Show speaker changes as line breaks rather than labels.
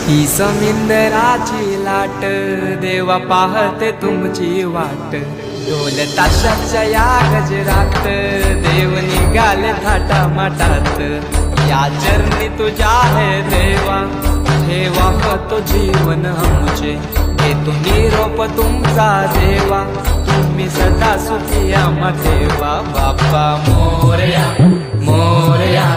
ही समिंदराची लाट देवा पाहते तुमची वाट ढोल ताशाच्या या गजरात देव निघाले थाटा माटात या चरणी तुझ्या है देवा ठेवा तो जीवन आमचे घेतो निरोप तुमचा देवा तुम्ही सदा सुखी आम्हा ठेवा बाप्पा मोरया मोरया